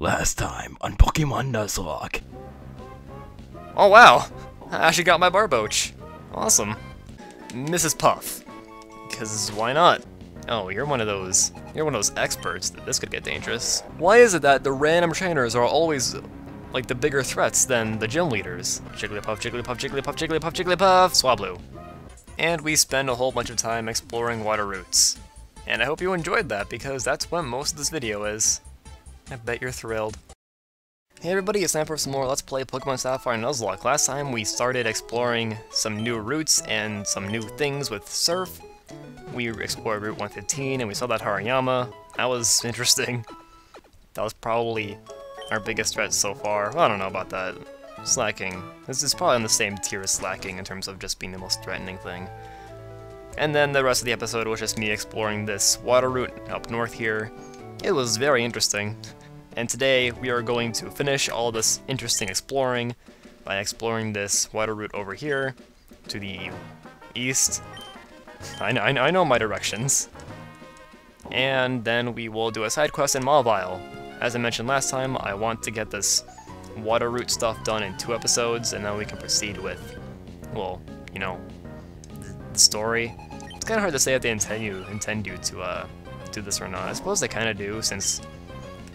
Last time on Pokémon Nuzlocke. Oh wow! I actually got my Barboach. Awesome. Mrs. Puff. Because why not? Oh, you're one of those experts that this could get dangerous. Why is it that the random trainers are always like the bigger threats than the gym leaders? Jigglypuff, Jigglypuff, Jigglypuff, Jigglypuff, Jigglypuff, Swablu. And we spend a whole bunch of time exploring water routes. And I hope you enjoyed that, because that's what most of this video is. I bet you're thrilled. Hey everybody, it's time for some more Let's Play Pokemon Sapphire Nuzlocke. Last time we started exploring some new routes and some new things with Surf. We explored Route 115 and we saw that Hariyama. That was interesting. That was probably our biggest threat so far. Well, I don't know about that. Slacking. This is probably on the same tier as Slacking in terms of just being the most threatening thing. And then the rest of the episode was just me exploring this water route up north here. It was very interesting. And today we are going to finish all this interesting exploring by exploring this water route over here to the east. I know my directions. And then we will do a side quest in Mauville. As I mentioned last time, I want to get this water route stuff done in 2 episodes, and then we can proceed with, well, you know, the story. It's kind of hard to say if they intend you to do this or not. I suppose they kind of do, since,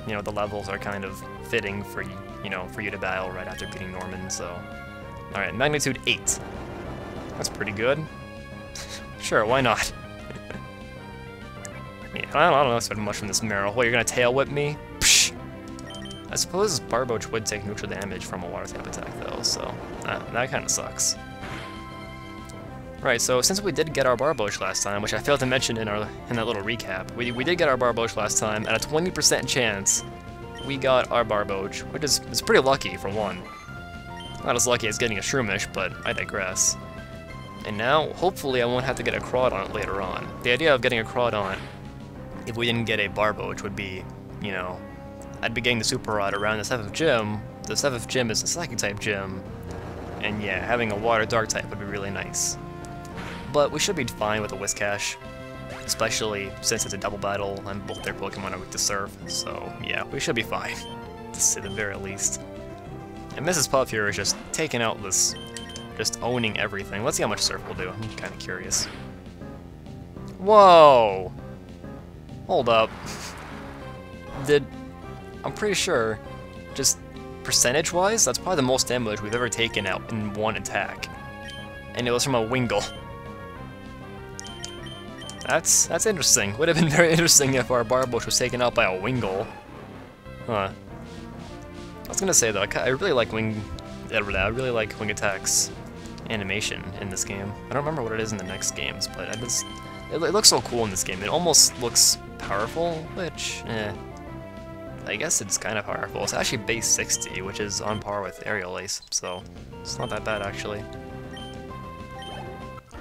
you know, the levels are kind of fitting for you to battle right after beating Norman. So, all right, magnitude 8. That's pretty good. Sure, why not? Yeah, I don't expect much from this Marills. What, you're gonna tail whip me? Psh! I suppose Barboach would take neutral damage from a water type attack though, so that kind of sucks. Right, so since we did get our Barboach last time, which I failed to mention in that little recap, we did get our Barboach last time, at a 20% chance, we got our Barboach, which is pretty lucky for one. Not as lucky as getting a Shroomish, but I digress. And now, hopefully I won't have to get a Crawdaunt later on. The idea of getting a Crawdaunt, if we didn't get a Barboach, would be, you know, I'd be getting the Super Rod around the 7th gym. The 7th gym is a Psychic type gym, and yeah, having a Water Dark type would be really nice. But we should be fine with a Whiscash, especially since it's a double battle and both their Pokemon are weak to Surf, so yeah, we should be fine, to say the very least. And Mrs. Puff here is just taking out this, just owning everything. Let's see how much Surf will do, I'm kind of curious. Whoa! Hold up. I'm pretty sure, just percentage-wise, that's probably the most damage we've ever taken out in one attack. And it was from a Wingull. That's interesting. Would have been very interesting if our Barboach was taken out by a Wingull. Huh. I was gonna say though, I really like Wing Attack's animation in this game. I don't remember what it is in the next games, but it looks so cool in this game. It almost looks powerful, which, I guess it's kind of powerful. It's actually base 60, which is on par with Aerial Ace, so it's not that bad actually.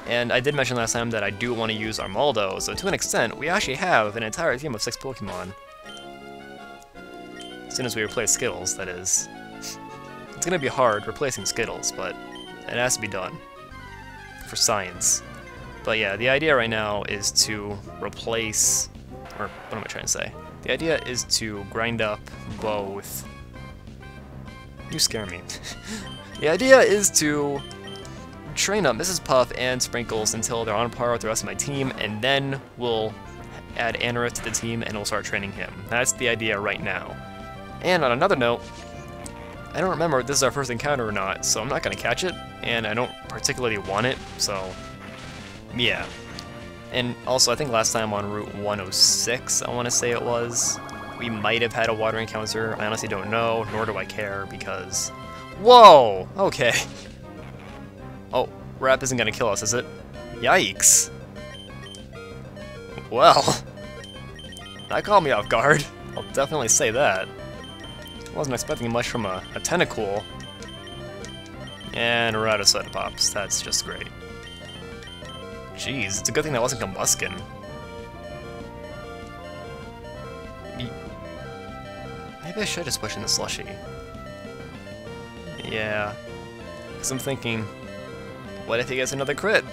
And I did mention last time that I do want to use Armaldo, so to an extent, we actually have an entire team of 6 Pokemon. As soon as we replace Skittles, that is. It's gonna be hard replacing Skittles, but it has to be done. For science. But yeah, the idea right now is to replace... or what am I trying to say? The idea is to grind up both... You scare me. The idea is to train up Mrs. Puff and Sprinkles until they're on par with the rest of my team, and then we'll add Anorith to the team and we'll start training him. That's the idea right now. And on another note, I don't remember if this is our first encounter or not, so I'm not going to catch it, and I don't particularly want it, so yeah. And also, I think last time on Route 106, I want to say it was, we might have had a water encounter. I honestly don't know, nor do I care, because... Whoa! Okay. Oh, Rap isn't gonna kill us, is it? Yikes. Well, that caught me off guard. I'll definitely say that. Wasn't expecting much from a Tentacool. And we're out of Soda Pops. That's just great. Jeez, it's a good thing that wasn't Combuskin. Maybe I should have switched into Slushy. Yeah, because I'm thinking, what if he gets another crit?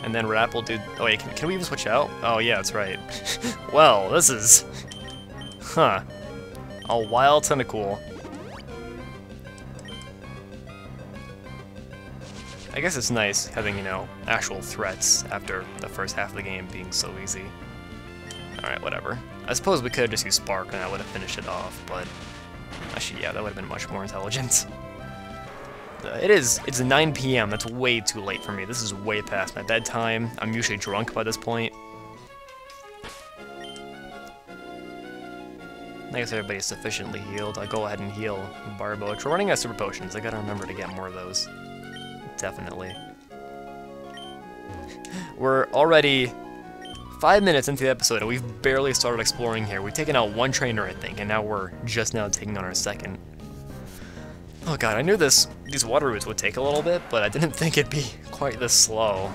And then Rap will do... Oh wait, can we even switch out? Oh yeah, that's right. Well, this is... Huh. A wild Tentacool. I guess it's nice having, you know, actual threats after the first half of the game being so easy. Alright, whatever. I suppose we could have just used Spark and that would have finished it off, but... Actually, yeah, that would have been much more intelligent. It's 9 PM, that's way too late for me. This is way past my bedtime. I'm usually drunk by this point. I guess everybody's sufficiently healed. I'll go ahead and heal Barboach. We're running out of super potions. I gotta remember to get more of those. Definitely. We're already 5 minutes into the episode and we've barely started exploring here. We've taken out one trainer, I think, and now we're just now taking on our second. Oh god, I knew these water routes would take a little bit, but I didn't think it'd be quite this slow.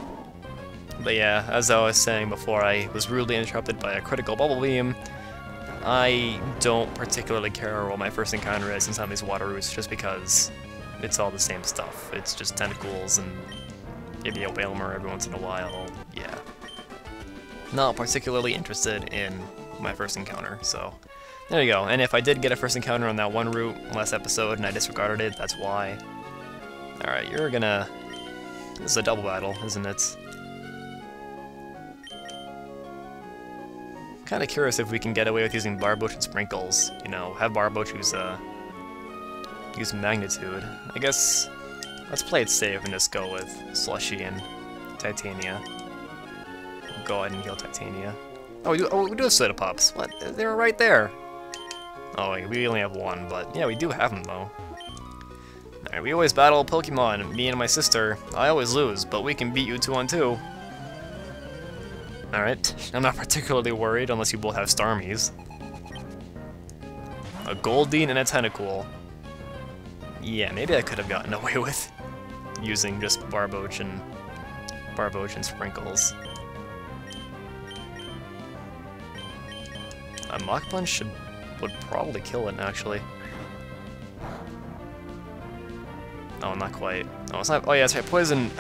But yeah, as I was saying before, I was rudely interrupted by a critical bubble beam. I don't particularly care what my first encounter is in some of these water routes, just because it's all the same stuff. It's just tentacles and maybe a Whalmer every once in a while. Yeah. Not particularly interested in my first encounter, so there you go. And if I did get a first encounter on that one route last episode and I disregarded it, that's why. Alright, you're gonna... This is a double battle, isn't it? Kinda curious if we can get away with using Barboach and Sprinkles. You know, have Barboach use Magnitude. I guess let's play it safe and just go with Slushy and Titania. We'll go ahead and heal Titania. Oh, we do have Soda Pops. What? They were right there. Oh, wait, we only have one, but yeah, we do have them though. Alright, we always battle Pokemon, me and my sister. I always lose, but we can beat you 2-on-2. Alright, I'm not particularly worried unless you both have Starmies. A Goldeen and a Tentacool. Yeah, maybe I could have gotten away with using just Barboach and Sprinkles. A Mach Punch would probably kill it, actually. Oh, not quite. Oh, it's not. Oh yeah, that's right. Poison.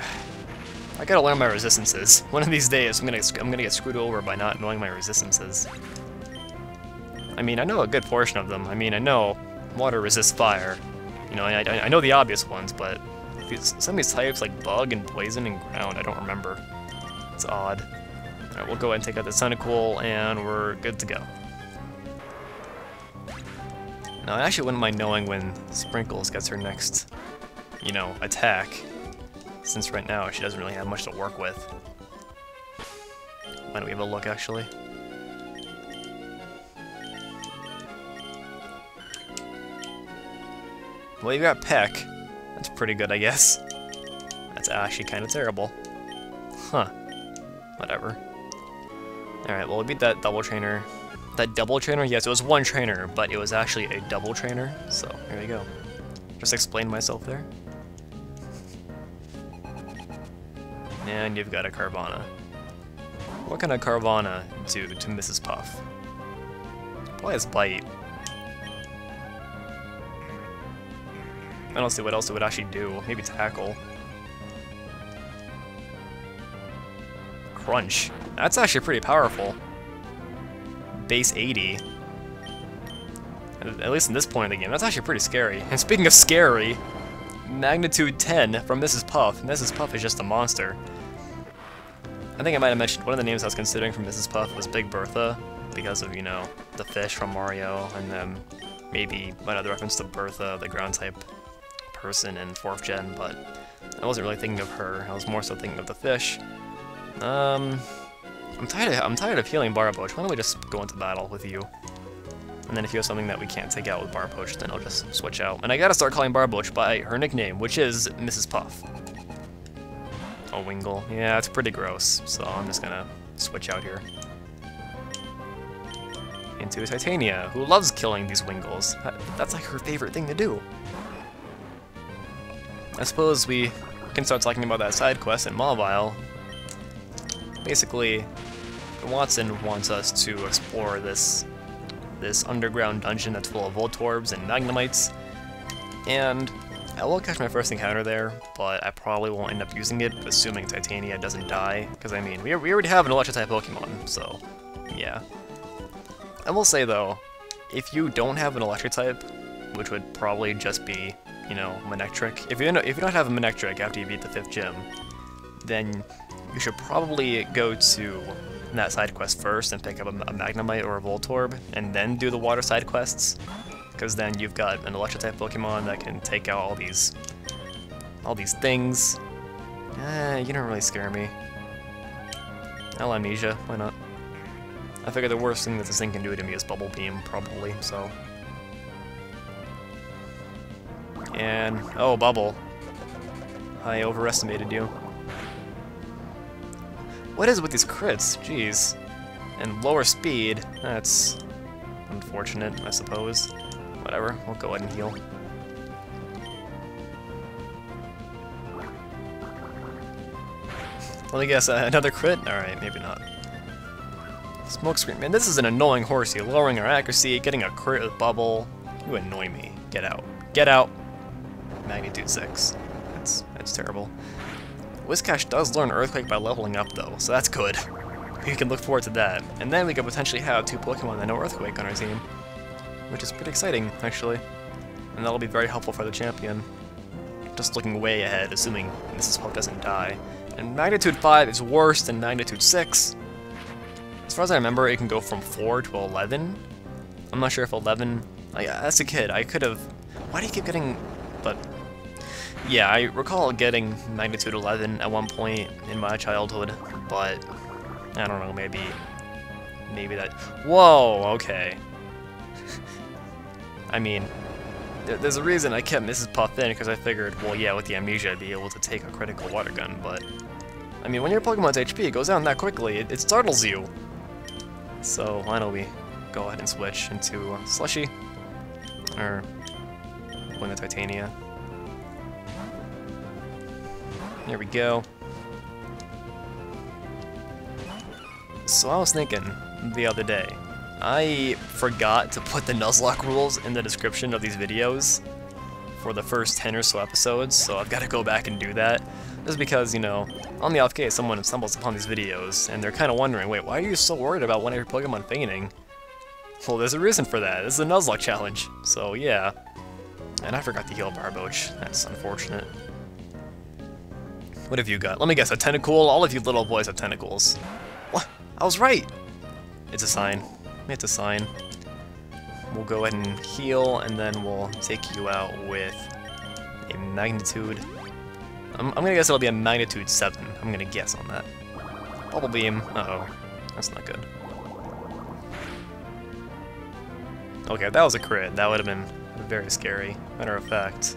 I gotta learn my resistances. One of these days, I'm gonna get screwed over by not knowing my resistances. I mean, I know a good portion of them. I mean, I know water resists fire. You know, I know the obvious ones, but some of these types, like bug and poison and ground, I don't remember. It's odd. Alright, we'll go ahead and take out the Tentacool, and we're good to go. Now, I actually wouldn't mind knowing when Sprinkles gets her next, you know, attack, since right now she doesn't really have much to work with. Why don't we have a look, actually? Well, you got Peck. That's pretty good, I guess. That's actually kind of terrible. Huh. Whatever. Alright, well, we beat that double trainer. That double trainer? Yes, it was one trainer, but it was actually a double trainer, so here we go. Just explained myself there. And you've got a Carvana. What can a Carvana do to Mrs. Puff? Probably his bite. I don't see what else it would actually do. Maybe tackle. Crunch. That's actually pretty powerful. Base 80. At least in this point of the game, that's actually pretty scary. And speaking of scary, Magnitude 10 from Mrs. Puff. Mrs. Puff is just a monster. I think I might have mentioned one of the names I was considering from Mrs. Puff was Big Bertha, because of, you know, the fish from Mario, and then maybe another reference to Bertha, the ground type person in 4th gen, but I wasn't really thinking of her. I was more so thinking of the fish. I'm tired of healing Barboach. Why don't we just go into battle with you? And then if you have something that we can't take out with Barboach, then I'll just switch out. And I gotta start calling Barboach by her nickname, which is Mrs. Puff. Oh, Wingull. Yeah, it's pretty gross, so I'm just gonna switch out here. Into Titania, who loves killing these Wingulls. That's like her favorite thing to do. I suppose we can start talking about that side quest in Mauville. Basically, Watson wants us to explore this underground dungeon that's full of Voltorbs and Magnemites, and I will catch my first encounter there, but I probably won't end up using it, assuming Titania doesn't die, because I mean, we already have an Electric-type Pokemon, so yeah. I will say though, if you don't have an electric type, which would probably just be, you know, Manectric. If you don't have a Manectric after you beat the 5th gym, then you should probably go to that side quest first and pick up a Magnemite or a Voltorb, and then do the water side quests, because then you've got an electric type Pokemon that can take out all these things. You don't really scare me. I'll Amnesia, why not? I figure the worst thing that this thing can do to me is Bubble Beam, probably, so... And... oh, Bubble. I overestimated you. What is it with these crits? Jeez. And lower speed, that's... unfortunate, I suppose. Whatever, we'll go ahead and heal. Let me guess, another crit? Alright, maybe not. Smokescreen. Man, this is an annoying horsey. Lowering our accuracy, getting a crit with Bubble. You annoy me. Get out. Get out! Magnitude 6. That's terrible. Whiscash does learn Earthquake by leveling up, though, so that's good. We can look forward to that. And then we could potentially have 2 Pokemon that know Earthquake on our team. Which is pretty exciting, actually. And that'll be very helpful for the champion. Just looking way ahead, assuming Mrs. Puff doesn't die. And Magnitude 5 is worse than Magnitude 6. As far as I remember, it can go from 4 to 11. I'm not sure if 11... as a kid, I could have... Why do you keep getting... But... yeah, I recall getting Magnitude 11 at one point in my childhood, but... I don't know, maybe that... Whoa, okay. I mean... There's a reason I kept Mrs. Puff in, because I figured, well, yeah, with the Amnesia, I'd be able to take a critical water gun, but... I mean, when your Pokemon's HP goes down that quickly, it startles you. So, why don't we go ahead and switch into Slushy? Or... win the Titania. There we go. So I was thinking the other day, I forgot to put the Nuzlocke rules in the description of these videos for the first 10 or so episodes, so I've got to go back and do that. Just because, you know, on the off case someone stumbles upon these videos and they're kind of wondering, wait, why are you so worried about one of your Pokemon fainting? Well, there's a reason for that. This is a Nuzlocke challenge, so yeah. And I forgot to heal Barboach. That's unfortunate. What have you got? Let me guess, a Tentacool? All of you little boys have tentacles. What? I was right! It's a sign. It's a sign. We'll go ahead and heal, and then we'll take you out with a Magnitude... I'm gonna guess it'll be a Magnitude 7. I'm gonna guess on that. Bubble Beam. Uh-oh. That's not good. Okay, that was a crit. That would have been very scary. Matter of fact,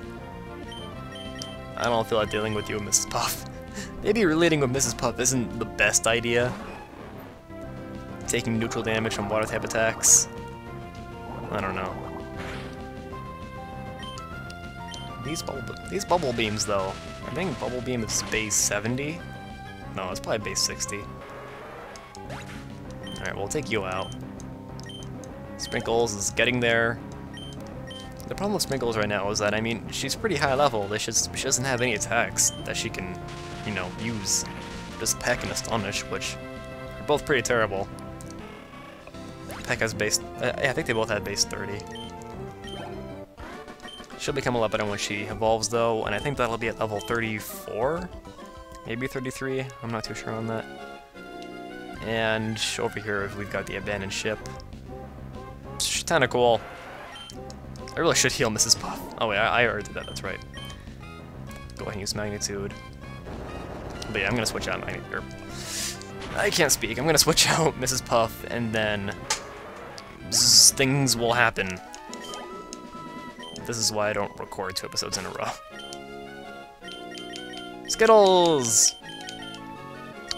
I don't feel like dealing with you, Mrs. Puff. Maybe relating with Mrs. Puff isn't the best idea. Taking neutral damage from water type attacks. I don't know. These bubble beams, though. I think Bubble Beam is base 70. No, it's probably base 60. Alright, we'll take you out. Sprinkles is getting there. The problem with Sprinkles right now is that, I mean, she's pretty high level. She doesn't have any attacks that she can, you know, use. Just Peck and Astonish, which are both pretty terrible. Peck has base... I think they both have base 30. She'll become a lot better when she evolves, though, and I think that'll be at level 34? Maybe 33? I'm not too sure on that. And over here, we've got the Abandoned Ship. She's kinda cool. I really should heal Mrs. Puff. Oh wait, I already did that, that's right. Go ahead and use Magnitude. But yeah, I'm gonna switch out Magnitude. I can't speak. I'm gonna switch out Mrs. Puff, and then... things will happen. This is why I don't record 2 episodes in a row. Skittles!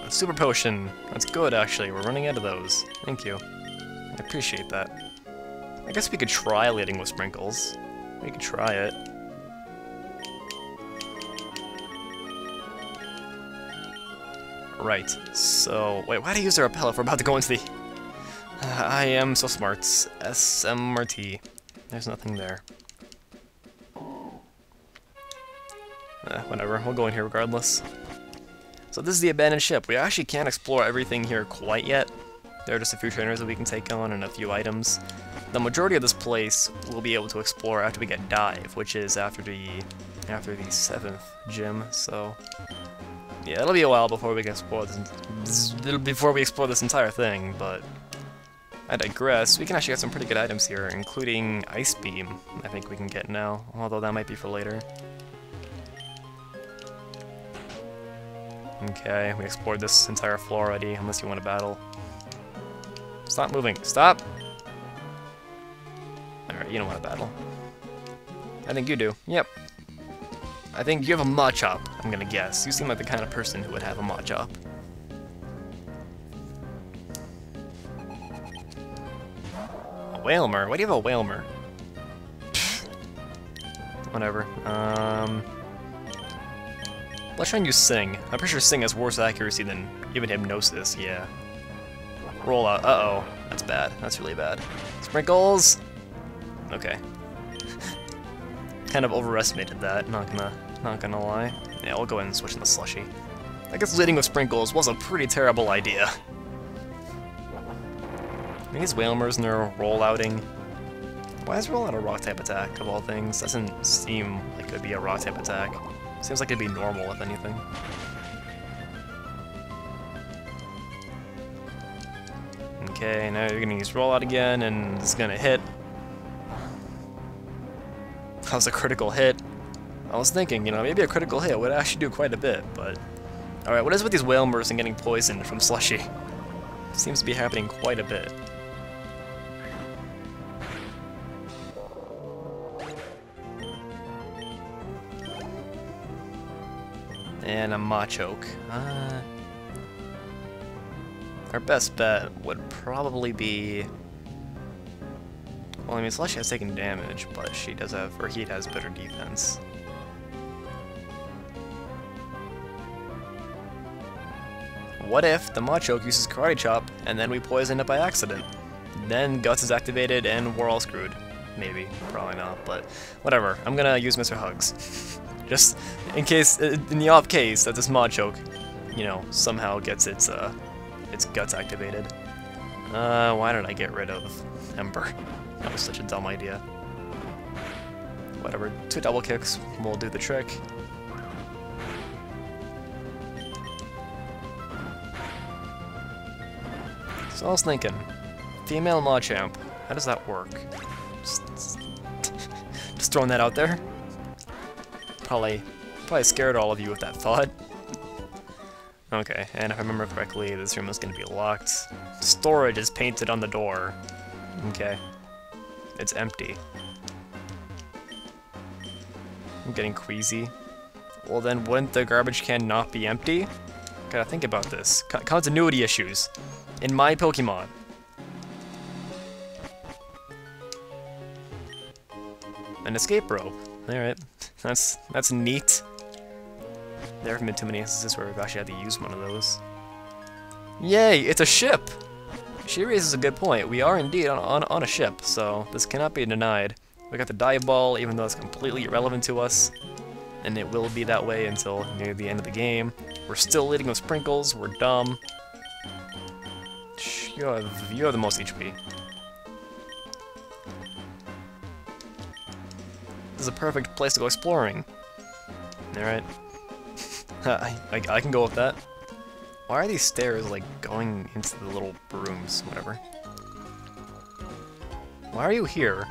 A Super Potion. That's good, actually. We're running out of those. Thank you. I appreciate that. I guess we could try leading with Sprinkles. We could try it. Right, so... wait, why did I use the repel if we're about to go into the... I am so smart. SMRT. There's nothing there. Whatever, we'll go in here regardless. So this is the Abandoned Ship. We actually can't explore everything here quite yet. There are just a few trainers that we can take on and a few items. the majority of this place we'll be able to explore after we get Dive, which is after the 7th gym. So yeah, it'll be a while before we can explore this entire thing, but I digress. We can actually get some pretty good items here, including Ice Beam, I think we can get now, although that might be for later. Okay, we explored this entire floor already, unless you want to battle. Stop moving. Stop! Alright, you don't want to battle. I think you do. Yep. I think you have a Machop, I'm gonna guess. You seem like the kind of person who would have a Machop. A Whalmer? Why do you have a Whalmer? Whatever. Let's try and use Sing. I'm pretty sure Sing has worse accuracy than even Hypnosis, yeah. Roll out. Uh-oh. That's bad. That's really bad. Sprinkles! Okay. Kind of overestimated that, not gonna lie. Yeah, we'll go ahead and switch into Slushy. I guess leading with Sprinkles was a pretty terrible idea. These Whalmers and their rollouting. Why is rollout a rock type attack of all things? Doesn't seem like it would be a rock type attack. Seems like it'd be normal, if anything. Okay, now you're gonna use rollout again, and it's gonna hit. That was a critical hit. I was thinking, you know, maybe a critical hit would actually do quite a bit, but... Alright, what is with these Whalmers and getting poisoned from Slushy? Seems to be happening quite a bit. And a Machoke. Our best bet would probably be... Well, I mean, Slushy has taken damage, but she does have, or he has better defense. What if the Machoke uses Karate Chop, and then we poison it by accident? Then Guts is activated, and we're all screwed. Maybe. Probably not, but whatever. I'm gonna use Mr. Hugs. Just in case, in the off case that this Machoke, you know, somehow gets its Guts activated. Why did I get rid of Ember? That was such a dumb idea. Whatever, 2 double kicks will do the trick. So I was thinking, female Machamp, how does that work? Just throwing that out there. Probably scared all of you with that thought. Okay, and if I remember correctly, this room is going to be locked. Storage is painted on the door. Okay. It's empty. I'm getting queasy. Well then, wouldn't the garbage can not be empty? Gotta think about this. Continuity issues. In my Pokemon. An escape rope. Alright. That's neat. There haven't been too many instances where we've actually had to use one of those. Yay! It's a ship! She raises a good point. We are indeed on a ship, so this cannot be denied. We got the dive ball, even though it's completely irrelevant to us. And it will be that way until near the end of the game. We're still leading with Sprinkles. We're dumb. You have the most HP. This is a perfect place to go exploring. Alright. I can go with that. Why are these stairs, like, going into the little rooms? Whatever. Why are you here?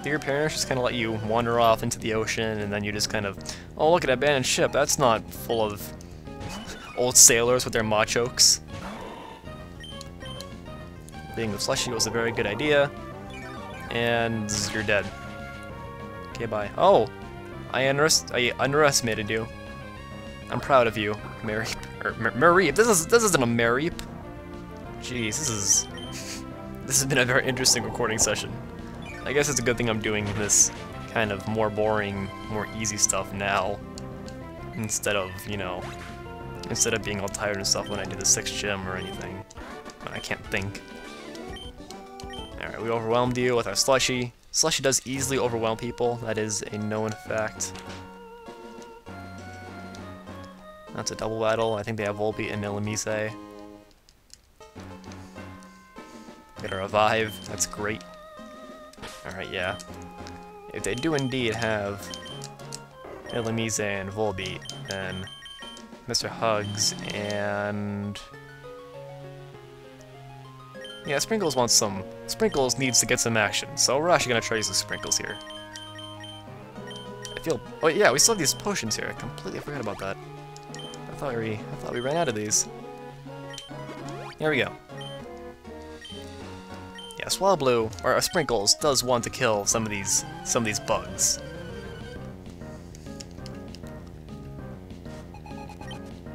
Do your parents just kind of let you wander off into the ocean, and then you just kind of... Oh, look at that abandoned ship. That's not full of old sailors with their Machokes. Being the Slushy was a very good idea. And you're dead. Okay, bye. Oh! I underestimated you. I'm proud of you, Mareep. Mareep. This isn't a Mareep. Jeez, this has been a very interesting recording session. I guess it's a good thing I'm doing this kind of more boring, more easy stuff now, instead of, you know, instead of being all tired and stuff when I do the 6th gym or anything. I can't think. Alright, we overwhelmed you with our Slushy. Slushy does easily overwhelm people. That is a known fact. That's a double battle. I think they have Volbeat and Illumise. Get a revive. That's great. Alright, yeah. If they do indeed have Illumise and Volbeat, then Mr. Hugs and... yeah, Sprinkles wants some... Sprinkles needs to get some action, so we're actually gonna try using Sprinkles here. I feel... oh yeah, we still have these potions here. I completely forgot about that. I thought we ran out of these. Here we go. Yeah, Swallow or Sprinkles does want to kill some of these bugs.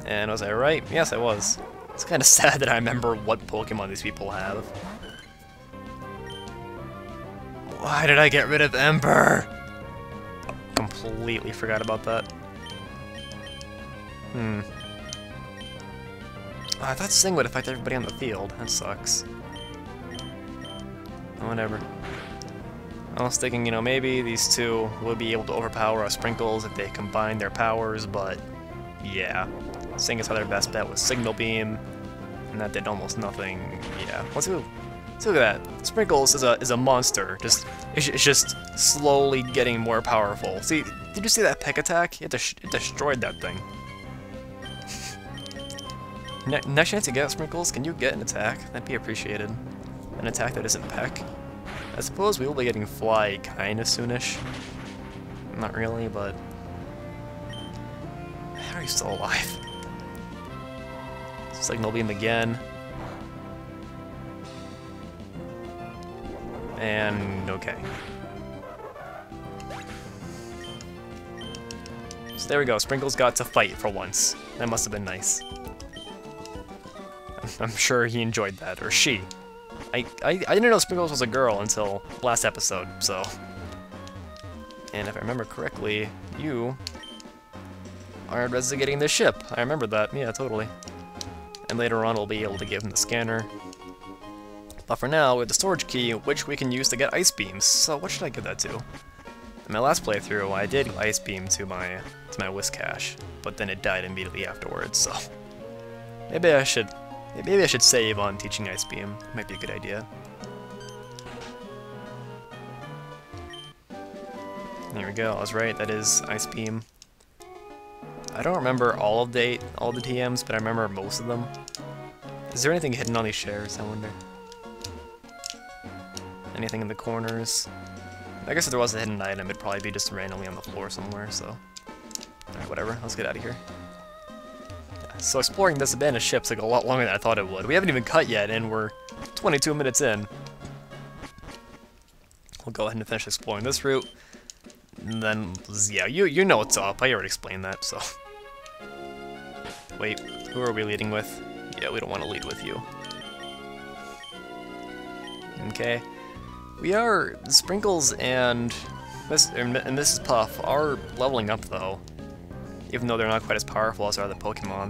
And was I right? Yes, I was. It's kind of sad that I remember what Pokemon these people have. Why did I get rid of Ember? Completely forgot about that. Oh, I thought Sing would affect everybody on the field. That sucks. Whatever. I was thinking, you know, maybe these two will be able to overpower our Sprinkles if they combine their powers, but yeah. Sing is how their best bet was Signal Beam, and that did almost nothing. Yeah. Let's look at that. Sprinkles is a monster. It's just slowly getting more powerful. See, did you see that peck attack? It destroyed that thing. Next chance you get Sprinkles, can you get an attack? That'd be appreciated. An attack that isn't peck. I suppose we will be getting Fly kinda soonish. Not really, but... how are you still alive? Signal Beam again. And... okay. So there we go, Sprinkles got to fight for once. That must have been nice. I'm sure he enjoyed that, or she. I didn't know Sprinkles was a girl until last episode, so... and if I remember correctly, you are investigating the ship. I remember that, yeah, totally. And later on we'll be able to give him the scanner. But for now, we have the storage key, which we can use to get Ice Beams, so what should I give that to? In my last playthrough, I did Ice Beam to my Whiscash, but then it died immediately afterwards, so... maybe I should save on teaching Ice Beam. Might be a good idea. There we go, I was right, that is Ice Beam. I don't remember all of the TMs, but I remember most of them. Is there anything hidden on these shares, I wonder? Anything in the corners? I guess if there was a hidden item, it'd probably be just randomly on the floor somewhere, so... alright, whatever, let's get out of here. So exploring this abandoned ship took a lot longer than I thought it would. We haven't even cut yet, and we're 22 minutes in. We'll go ahead and finish exploring this route. And then, yeah, you know what's up. I already explained that, so... wait, who are we leading with? Yeah, we don't want to lead with you. Okay. We are... Sprinkles and Mrs. Puff are leveling up, though. Even though they're not quite as powerful as our other Pokemon,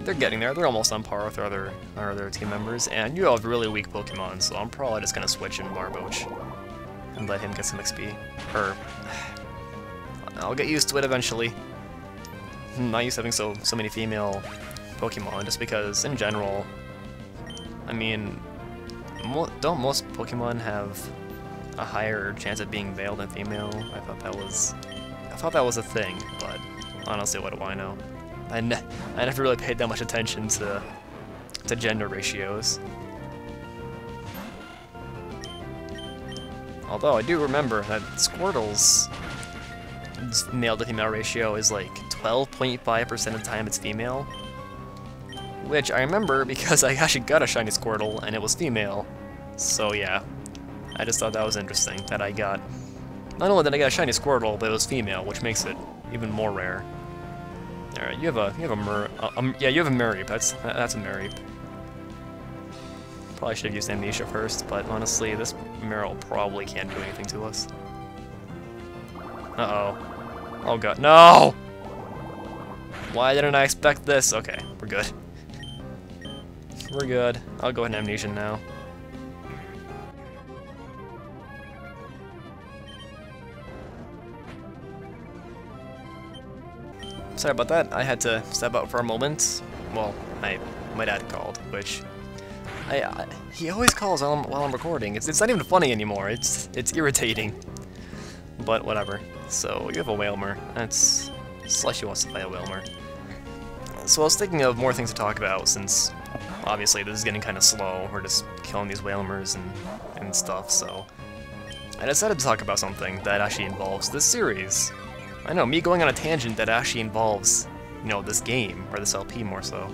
they're getting there. They're almost on par with our other team members. And you have really weak Pokemon, so I'm probably just gonna switch in Barboach and let him get some XP. Or I'll get used to it eventually. I'm not used to having so many female Pokemon, just because in general, I mean, don't most Pokemon have a higher chance of being male than female? I thought that was a thing, but honestly, what do I know? I never really paid that much attention to gender ratios. Although I do remember that Squirtle's male to female ratio is like 12.5% of the time it's female. Which I remember because I actually got a shiny Squirtle and it was female. So yeah, I just thought that was interesting that I got... not only did I get a shiny Squirtle, but it was female, which makes it even more rare. Alright, you have a Mareep. That's a Mareep. Probably should have used Amnesia first, but honestly, this Marill probably can't do anything to us. Uh-oh. Oh god, no! Why didn't I expect this? Okay, we're good. We're good. I'll go ahead and Amnesia now. Sorry about that, I had to step out for a moment. Well, my dad called, which He always calls while I'm recording. It's not even funny anymore. It's irritating. But whatever. So you have a Whalmer. That's Slushy wants to play a Whalmer. So I was thinking of more things to talk about since obviously this is getting kind of slow. We're just killing these Whalmers and stuff. So I decided to talk about something that actually involves this series. I know, me going on a tangent that actually involves, you know, this game, or this LP more so.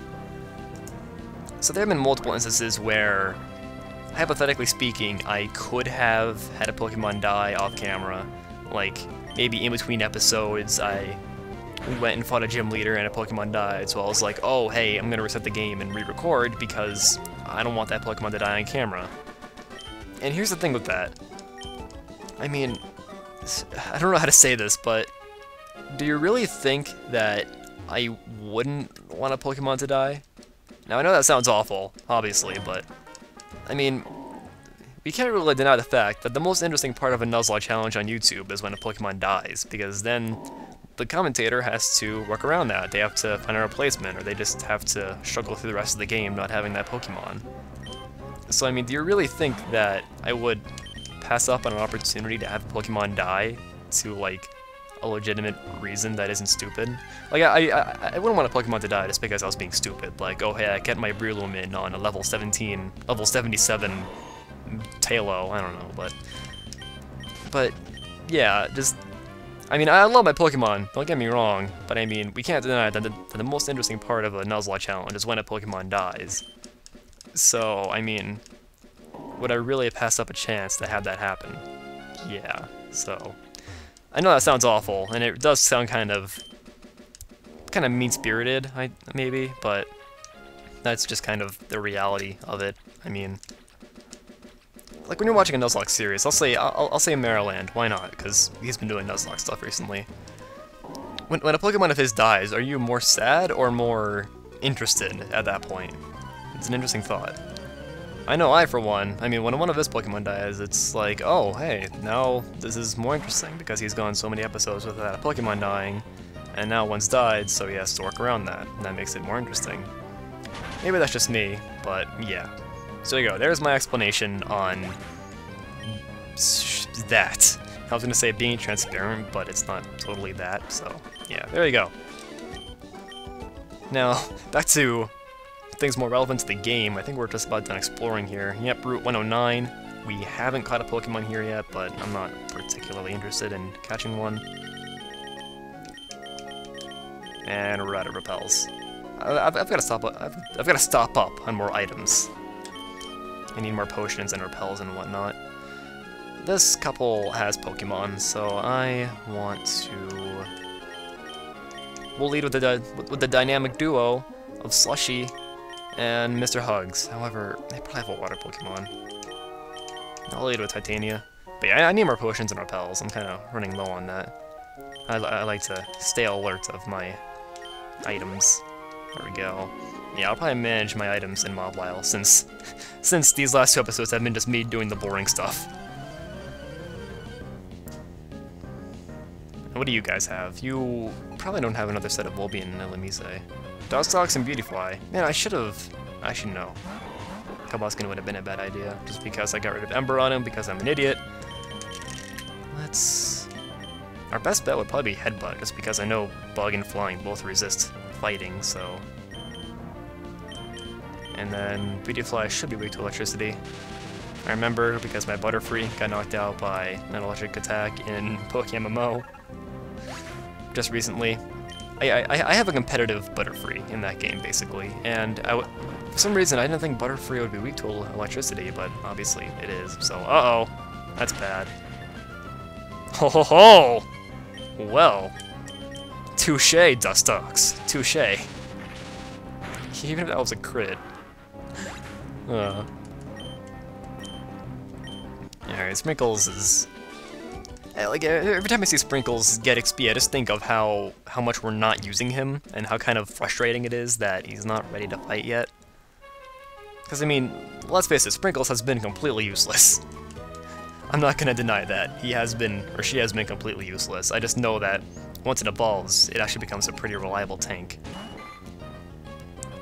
So there have been multiple instances where, hypothetically speaking, I could have had a Pokemon die off camera. Like, maybe in between episodes, we went and fought a gym leader and a Pokemon died, so I was like, oh, hey, I'm gonna reset the game and re-record because I don't want that Pokemon to die on camera. And here's the thing with that. I mean, I don't know how to say this, but do you really think that I wouldn't want a Pokemon to die? Now, I know that sounds awful, obviously, but I mean, we can't really deny the fact that the most interesting part of a Nuzlocke challenge on YouTube is when a Pokemon dies, because then the commentator has to work around that. They have to find a replacement, or they just have to struggle through the rest of the game not having that Pokemon. So, I mean, do you really think that I would pass up on an opportunity to have a Pokemon die to, like, a legitimate reason that isn't stupid? Like, I wouldn't want a Pokemon to die just because I was being stupid. Like, oh, hey, I get my Breloom in on a level 77 Tailo, I don't know, but yeah, just, I mean, I love my Pokemon, don't get me wrong, but I mean, we can't deny that the most interesting part of a Nuzlocke challenge is when a Pokemon dies. So, I mean, would I really pass up a chance to have that happen? Yeah, so, I know that sounds awful, and it does sound kind of mean-spirited, maybe, but that's just kind of the reality of it. I mean, like when you're watching a Nuzlocke series, I'll say Maryland, why not? Because he's been doing Nuzlocke stuff recently. When a Pokemon of his dies, are you more sad or more interested at that point? It's an interesting thought. I know I, for one, I mean, when one of his Pokemon dies, it's like, oh, hey, now this is more interesting because he's gone so many episodes without a Pokemon dying, and now one's died, so he has to work around that, and that makes it more interesting. Maybe that's just me, but yeah. So there you go, there's my explanation on that. I was gonna say being transparent, but it's not totally that, so yeah, there you go. Now, back to things more relevant to the game. I think we're just about done exploring here. Yep, Route 109. We haven't caught a Pokemon here yet, but I'm not particularly interested in catching one. And we're out of repels. I've got to stop up. I've got to stop up on more items. I need more potions and repels and whatnot. This couple has Pokemon, so I want to. We'll lead with the dynamic duo of Slushy and Mr. Hugs. However, they probably have a water Pokemon. I'll lead with Titania. But yeah, I need more potions and repels. I'm kind of running low on that. I like to stay alert of my items. There we go. Yeah, I'll probably manage my items in Mauville since these last two episodes have been just me doing the boring stuff. What do you guys have? You probably don't have another set of Volbeat and Elamise. Dustox and Beautifly. Man, I should have. Actually, no. Kabaskin would have been a bad idea, just because I got rid of Ember on him because I'm an idiot. Let's. Our best bet would probably be Headbutt, just because I know Bug and Flying both resist fighting, so. And then Beautifly should be weak to electricity. I remember because my Butterfree got knocked out by an electric attack in Pokémon just recently. I have a competitive Butterfree in that game, basically, and for some reason I didn't think Butterfree would be weak to electricity, but obviously it is, so uh-oh, that's bad. Ho ho ho! Well, touché, Dustox, touché. Even if that was a crit. Alright, Sprinkles is... like, every time I see Sprinkles get XP, I just think of how much we're not using him, and how kind of frustrating it is that he's not ready to fight yet. Because, I mean, let's face it, Sprinkles has been completely useless. I'm not gonna deny that. He has been, or she has been completely useless. I just know that once it evolves, it actually becomes a pretty reliable tank.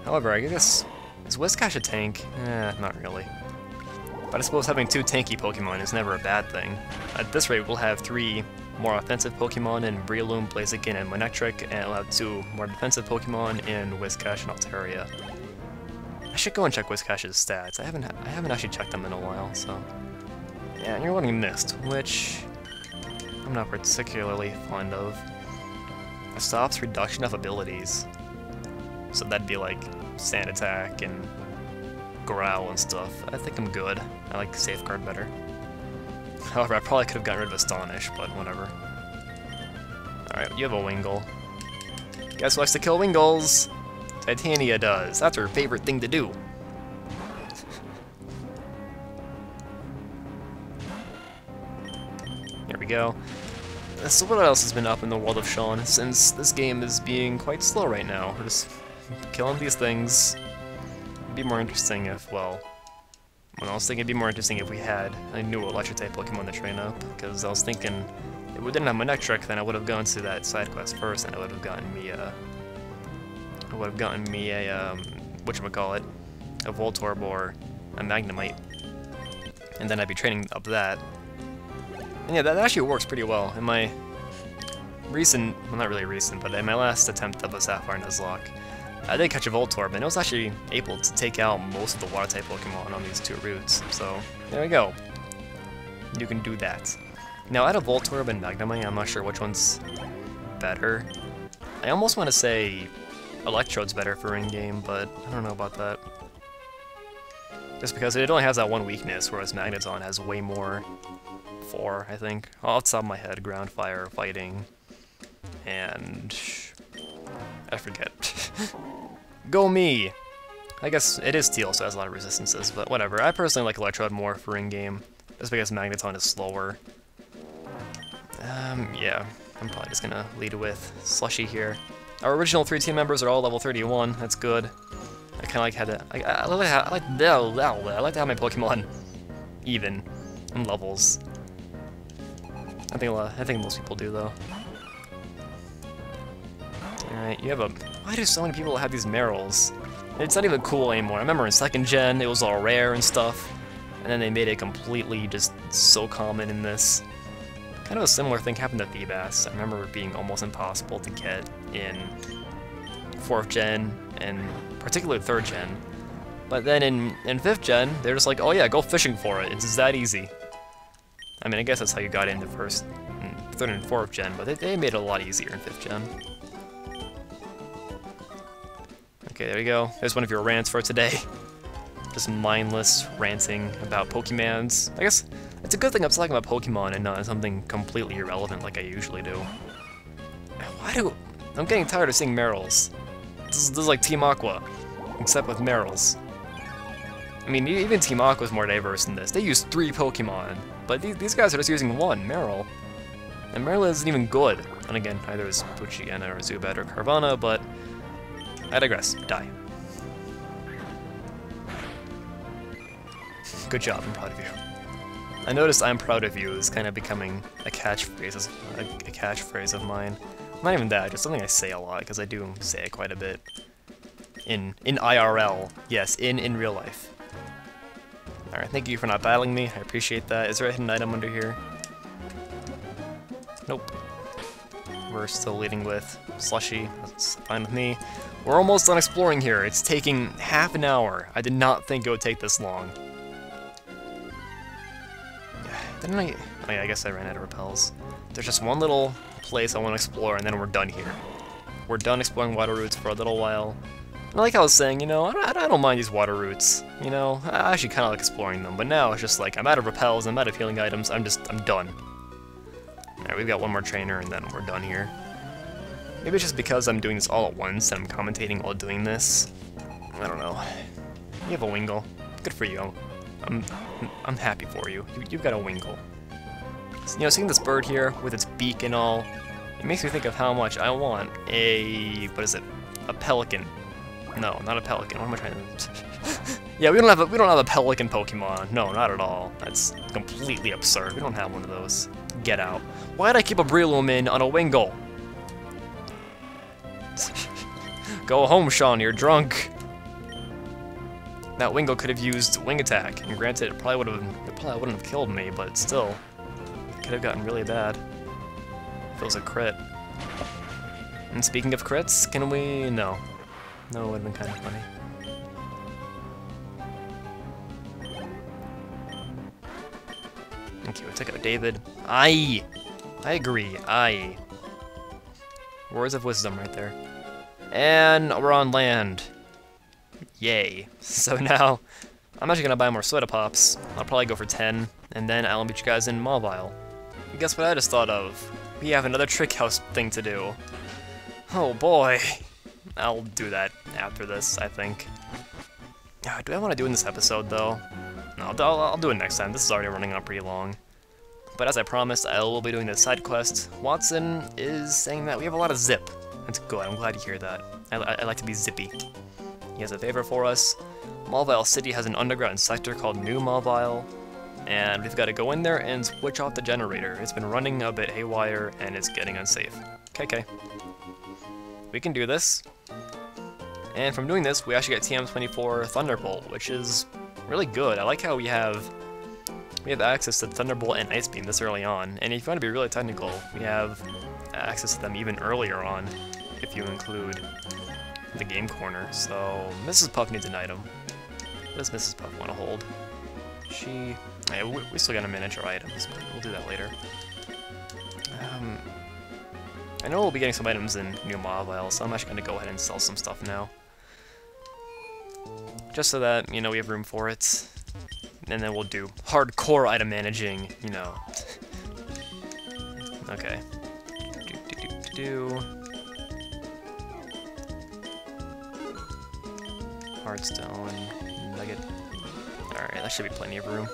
However, I guess Is Whiscash a tank? Not really. But I suppose having 2 tanky Pokemon is never a bad thing. At this rate, we'll have 3 more offensive Pokemon in Breloom, Blaziken, and Manectric, and we'll have 2 more defensive Pokemon in Whiscash and Altaria. I should go and check Whiscash's stats. I haven't actually checked them in a while, so... Yeah, and you're learning Mist, which I'm not particularly fond of. It stops reduction of abilities. So that'd be like Sand Attack and Growl and stuff. I think I'm good. I like Safeguard better. However, I probably could have gotten rid of Astonish, but whatever. Alright, you have a Wingull. Guess who likes to kill Wingulls? Titania does. That's her favorite thing to do. Here we go. So what else has been up in the world of Sean since this game is being quite slow right now? We're just killing these things. It'd be more interesting if, well, I was thinking it'd be more interesting if we had a new electric-type Pokemon to train up, because I was thinking if we didn't have Manectric, then I would have gone to that side quest first, and it would have gotten me a whatchamacallit, a Voltorb or a Magnemite, and then I'd be training up that. And yeah, that actually works pretty well. In my recent, well not really recent, but in my last attempt of a Sapphire Nuzlocke, I did catch a Voltorb, and it was actually able to take out most of the Water-type Pokemon on these 2 routes, so there we go. You can do that. Now, out of Voltorb and Magnemite, I'm not sure which one's better. I almost want to say Electrode's better for in-game, but I don't know about that. Just because it only has that one weakness, whereas Magneton has way more. 4, I think. Off the top of my head, Ground, Fire, Fighting, and... I forget. Go me! I guess it is Steel, so it has a lot of resistances, but whatever. I personally like Electrode more for in-game, just because Magneton is slower. Yeah, I'm probably just gonna lead with Slushy here. Our original 3 team members are all level 31, that's good. I kinda like had to... I like to have my Pokemon even in levels. I think most people do, though. Alright, you have a... Why do so many people have these Marills? It's not even cool anymore. I remember in 2nd gen, it was all rare and stuff, and then they made it completely just so common in this. Kind of a similar thing happened to Feebas. I remember it being almost impossible to get in 4th gen, and particularly 3rd gen. But then in 5th gen, they're just like, oh yeah, go fishing for it. It's that easy. I mean, I guess that's how you got into 3rd and 4th gen, but they made it a lot easier in 5th gen. Okay, there you go. There's one of your rants for today. Just mindless ranting about Pokemons. I guess it's a good thing I'm talking about Pokemon and not something completely irrelevant like I usually do. I'm getting tired of seeing Marills. This is like Team Aqua, except with Marills. I mean, even Team Aqua is more diverse in this. They use 3 Pokemon, but these guys are just using 1, Marill. And Marill isn't even good. And again, either is Poochyena or Zubat or Carvana, but I digress. Die. Good job, I'm proud of you. I noticed "I'm proud of you" is kind of becoming a catchphrase of mine. Not even that, just something I say a lot, because I do say it quite a bit. In IRL. Yes, in real life. Alright, thank you for not battling me, I appreciate that. Is there a hidden item under here? Nope. We're still leading with Slushy, that's fine with me. We're almost done exploring here, it's taking half an hour. I did not think it would take this long. Didn't I? Oh yeah, I guess I ran out of repels. There's just one little place I want to explore, and then we're done here. We're done exploring water routes for a little while. And like I was saying, you know, I don't mind these water routes. You know, I actually kind of like exploring them, but now it's just like, I'm out of repels, I'm out of healing items, I'm done. Alright, we've got one more trainer, and then we're done here. Maybe it's just because I'm doing this all at once, and I'm commentating while doing this. I don't know. You have a Wingull. Good for you. I'm happy for you. You've got a Wingull. So, you know, seeing this bird here with its beak and all, it makes me think of how much I want a... what is it? A pelican. No, not a pelican. What am I trying to... Yeah, we don't have a pelican Pokemon. No, not at all. That's completely absurd. We don't have one of those. Get out. Why'd I keep a Breloom in on a Wingull? Go home, Sean. You're drunk. That Wingull could have used Wing Attack, and granted, it probably wouldn't have killed me, but still, it could have gotten really bad. If it was a crit. And speaking of crits, can we... No. No, it would have been kind of funny. Okay, we'll take out David. Aye! I agree, aye. Words of wisdom right there. And we're on land. Yay. So now, I'm actually gonna buy more soda pops. I'll probably go for 10, and then I'll meet you guys in Mauville. And guess what I just thought of? We have another trick house thing to do. Oh boy. I'll do that after this, I think. Do I want to do it in this episode, though? No, I'll do it next time. This is already running on pretty long. But as I promised, I will be doing the side quest. Watson is saying that we have a lot of zip. That's good. I'm glad to hear that. I like to be zippy. He has a favor for us. Mauville City has an underground sector called New Mauville, and we've got to go in there and switch off the generator. It's been running a bit haywire, and it's getting unsafe. Okay. We can do this. And from doing this, we actually get TM24 Thunderbolt, which is really good. I like how we have access to Thunderbolt and Ice Beam this early on, and if you want to be really technical, we have access to them even earlier on, if you include the game corner. So Mrs. Puff needs an item. What does Mrs. Puff want to hold? Yeah, we still got a miniature items, but we'll do that later. I know we'll be getting some items in New Mauville, so I'm actually going to go ahead and sell some stuff now. Just so that, you know, we have room for it. And then we'll do hardcore item managing, you know. Okay. Hardstone, nugget. Alright, that should be plenty of room.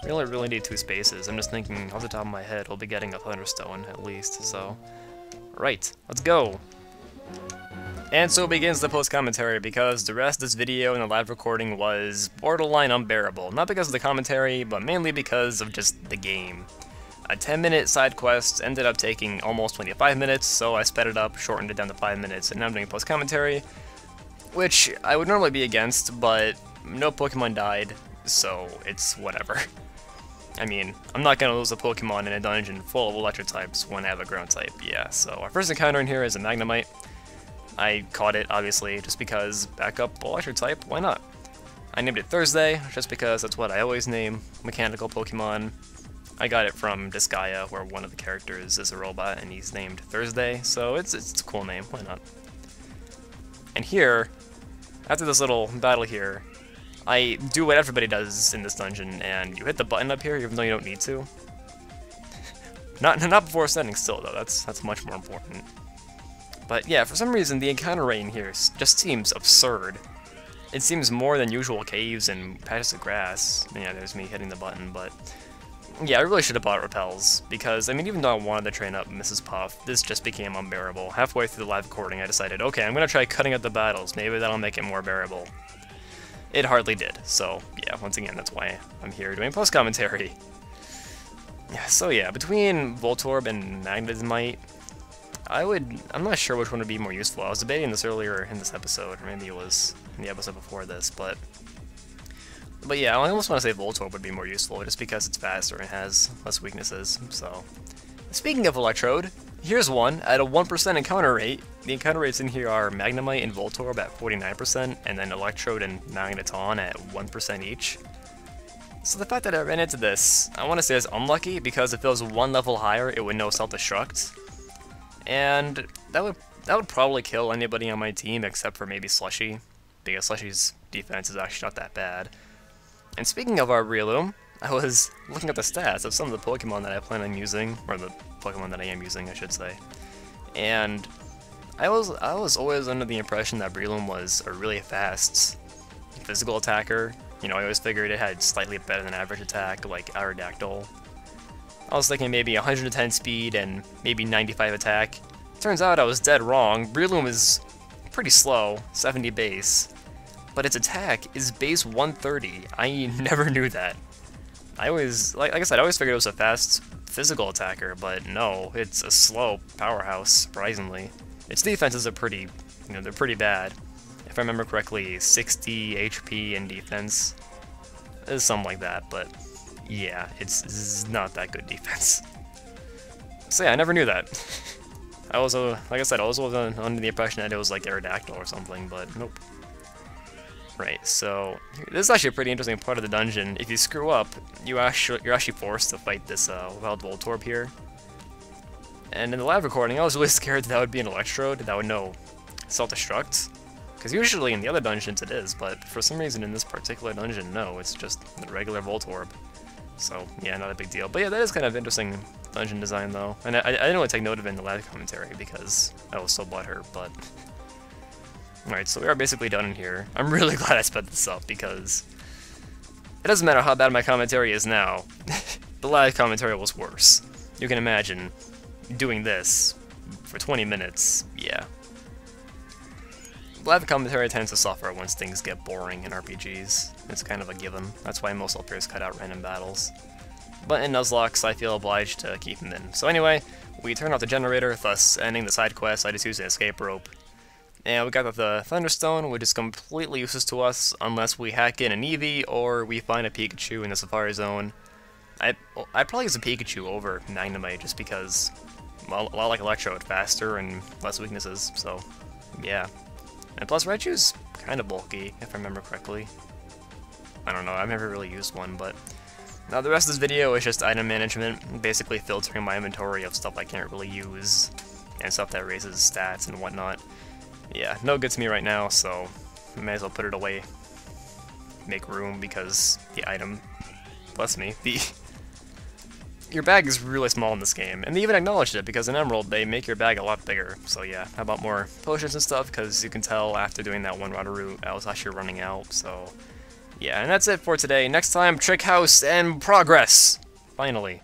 We only really need 2 spaces. I'm just thinking, off the top of my head, we'll be getting a Thunderstone at least, so... Right, let's go! And so begins the post-commentary, because the rest of this video and the live recording was borderline unbearable. Not because of the commentary, but mainly because of just the game. A 10-minute side quest ended up taking almost 25 minutes, so I sped it up, shortened it down to 5 minutes, and now I'm doing post-commentary, which I would normally be against, but no Pokemon died, so it's whatever. I mean, I'm not gonna lose a Pokemon in a dungeon full of electric types when I have a ground type, yeah. So our first encounter in here is a Magnemite. I caught it, obviously, just because backup electric type, why not? I named it Thursday, just because that's what I always name mechanical Pokemon. I got it from Disgaea, where one of the characters is a robot and he's named Thursday, so it's a cool name, why not? And here, after this little battle here, I do what everybody does in this dungeon, and you hit the button up here even though you don't need to. Not before standing still, though, that's much more important. But yeah, for some reason the encounter rate in here just seems absurd. It seems more than usual caves and patches of grass. Yeah, there's me hitting the button, but... Yeah, I really should have bought repels, because, I mean, even though I wanted to train up Mrs. Puff, this just became unbearable. Halfway through the live recording, I decided, okay, I'm gonna try cutting out the battles, maybe that'll make it more bearable. It hardly did, so, yeah, once again, that's why I'm here doing post-commentary. Yeah, so yeah, between Voltorb and Magnemite, I'm not sure which one would be more useful. I was debating this earlier in this episode, or maybe it was in the episode before this, but yeah, I almost want to say Voltorb would be more useful, just because it's faster and has less weaknesses, so. Speaking of Electrode, here's one at a 1% encounter rate. The encounter rates in here are Magnemite and Voltorb at 49%, and then Electrode and Magneton at 1% each. So the fact that I ran into this, I want to say is unlucky, because if it was one level higher, it would know self-destruct. And that would probably kill anybody on my team except for maybe Slushy, because Slushy's defense is actually not that bad. And speaking of our Breloom, I was looking at the stats of some of the Pokemon that I plan on using, or the Pokemon that I am using, I should say. And I was always under the impression that Breloom was a really fast physical attacker. You know, I always figured it had slightly better than average attack, like Aerodactyl. I was thinking maybe 110 speed and maybe 95 attack. Turns out I was dead wrong. Breloom is pretty slow, 70 base, but its attack is base 130. I never knew that. I always, like I said, I always figured it was a fast physical attacker, but no, it's a slow powerhouse, surprisingly. Its defenses are pretty, you know, they're pretty bad. if I remember correctly, 60 HP and defense. It's something like that, but yeah, it's not that good defense. So yeah, I never knew that. I was, like I said, I was under the impression that it was like Aerodactyl or something, but nope. Right, so this is actually a pretty interesting part of the dungeon. If you screw up, you're actually forced to fight this wild Voltorb here. And in the live recording, I was really scared that would be an Electrode that would know self-destruct. Because usually in the other dungeons it is, but for some reason in this particular dungeon, no, it's just the regular Voltorb. So yeah, not a big deal. But yeah, that is kind of interesting dungeon design though. And I didn't really take note of it in the live commentary because I was so butthurt, but... Alright, so we are basically done in here. I'm really glad I sped this up because it doesn't matter how bad my commentary is now. The live commentary was worse. You can imagine doing this for 20 minutes, yeah. Live commentary tends to suffer once things get boring in RPGs. It's kind of a given. That's why most LPers cut out random battles. But in Nuzlocke, I feel obliged to keep them in. So anyway, we turn off the generator, thus ending the side quest. I just used an escape rope. And we got the Thunderstone, which is completely useless to us unless we hack in an Eevee or we find a Pikachu in the Sapphire Zone. I'd probably use a Pikachu over Magnemite just because, well, a lot like Electrode, faster and less weaknesses, so yeah. And plus Raichu's kind of bulky, if I remember correctly. I don't know, I've never really used one, but... Now the rest of this video is just item management, basically filtering my inventory of stuff I can't really use, and stuff that raises stats and whatnot. Yeah, no good to me right now, so I may as well put it away. Make room because the item, bless me, your bag is really small in this game, and they even acknowledged it because in Emerald they make your bag a lot bigger. So yeah, how about more potions and stuff, because you can tell after doing that one router route I was actually running out, so yeah, and that's it for today. Next time, Trick House and progress! Finally.